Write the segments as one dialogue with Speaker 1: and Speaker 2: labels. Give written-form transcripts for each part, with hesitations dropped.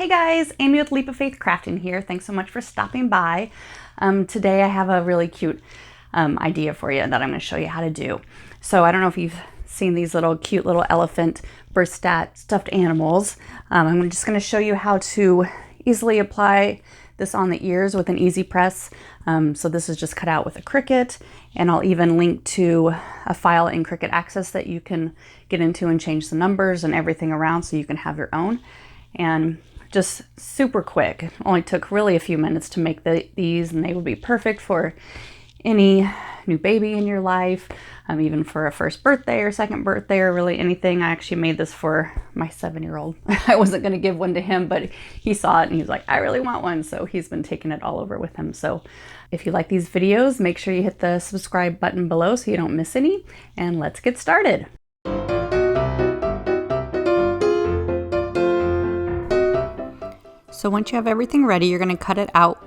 Speaker 1: Hey guys, Amy with Leap of Faith Crafting here. Thanks so much for stopping by. Today I have a really cute idea for you that I'm going to show you how to do. So I don't know if you've seen these cute little elephant Verstat stuffed animals. I'm just going to show you how to easily apply this on the ears with an easypress. So this is just cut out with a Cricut, and I'll even link to a file in Cricut Access that you can get into and change the numbers and everything around so you can have your own. And just super quick. It only took really a few minutes to make these, and they would be perfect for any new baby in your life, even for a first birthday or second birthday or really anything. I actually made this for my 7-year-old. I wasn't going to give one to him, but he saw it and he was like, I really want one. So he's been taking it all over with him. So if you like these videos, make sure you hit the subscribe button below so you don't miss any, and let's get started. So once you have everything ready, you're going to cut it out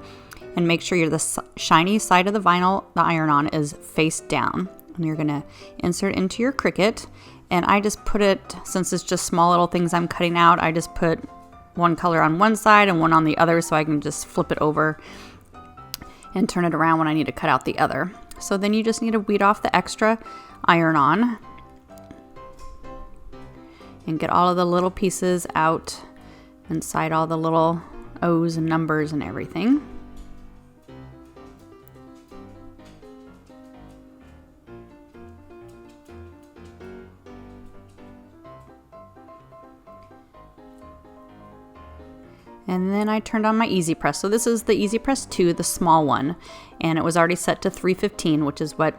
Speaker 1: and make sure the shiny side of the vinyl, the iron-on, is face down. And you're going to insert into your Cricut. And I just put it, since it's just small little things I'm cutting out, I just put one color on one side and one on the other so I can just flip it over and turn it around when I need to cut out the other. So then you just need to weed off the extra iron-on and get all of the little pieces out inside all the little O's and numbers and everything. And then I turned on my easypress. So this is the easypress 2, the small one, and it was already set to 315, which is what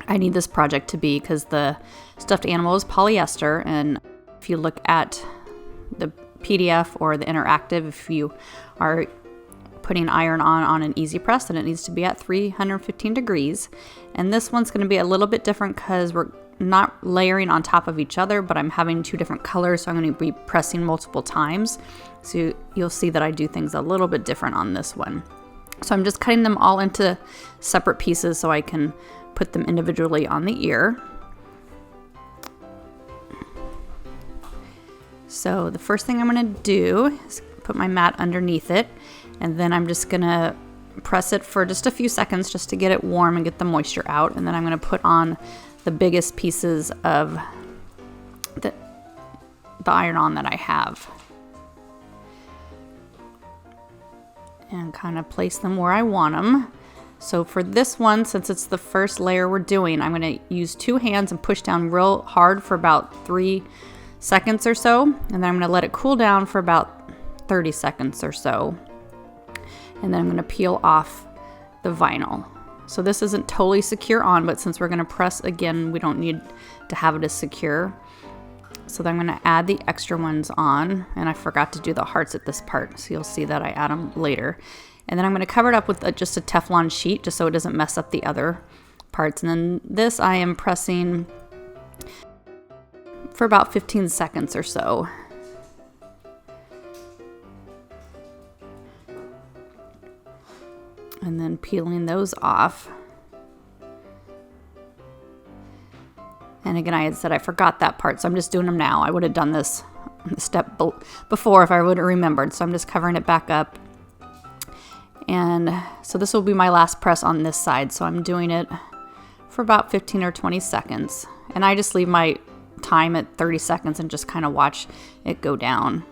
Speaker 1: I need this project to be, because the stuffed animal is polyester. And if you look at the PDF or the interactive, if you are putting iron on an easypress, then it needs to be at 315 degrees. And this one's going to be a little bit different because we're not layering on top of each other, but I'm having two different colors, so I'm going to be pressing multiple times. So you'll see that I do things a little bit different on this one. So I'm just cutting them all into separate pieces so I can put them individually on the ear. So the first thing I'm going to do is put my mat underneath it, and then I'm just going to press it for just a few seconds just to get it warm and get the moisture out. And then I'm going to put on the biggest pieces of the iron-on that I have and kind of place them where I want them. So for this one, since it's the first layer we're doing, I'm going to use two hands and push down real hard for about 3 seconds or so, and then I'm going to let it cool down for about 30 seconds or so, and then I'm going to peel off the vinyl. So this isn't totally secure on, but since we're going to press again, we don't need to have it as secure. So then I'm going to add the extra ones on, and I forgot to do the hearts at this part, so you'll see that I add them later. And then I'm going to cover it up with just a Teflon sheet just so it doesn't mess up the other parts. And then this I am pressing for about 15 seconds or so. And then peeling those off. And again, I had said I forgot that part, so I'm just doing them now. I would have done this step before if I would have remembered. So I'm just covering it back up. And so this will be my last press on this side. So I'm doing it for about 15 or 20 seconds. And I just leave my time at 30 seconds and just kind of watch it go down.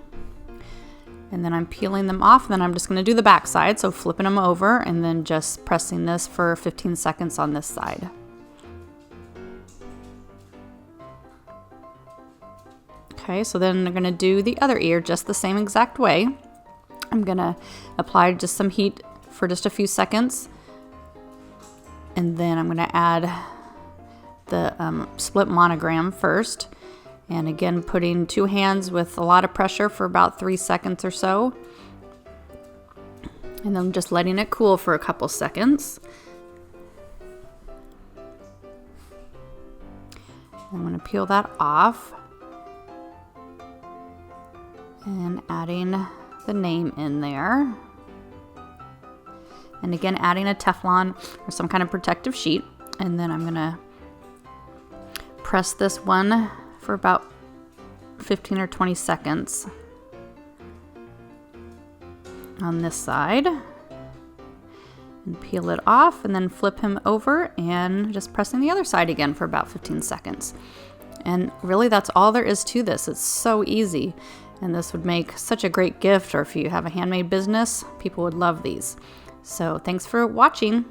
Speaker 1: And then I'm peeling them off, and then I'm just going to do the back side, so flipping them over and then just pressing this for 15 seconds on this side. Okay, so then I'm going to do the other ear just the same exact way. I'm going to apply just some heat for just a few seconds, and then I'm going to add the split monogram first, and again putting two hands with a lot of pressure for about 3 seconds or so, and then just letting it cool for a couple seconds. I'm going to peel that off and adding the name in there, and again adding a Teflon or some kind of protective sheet. And then I'm going to press this one for about 15 or 20 seconds. on this side and peel it off, and then flip him over and just pressing the other side again for about 15 seconds. And really that's all there is to this. It's so easy, and this would make such a great gift, or if you have a handmade business, people would love these. So thanks for watching.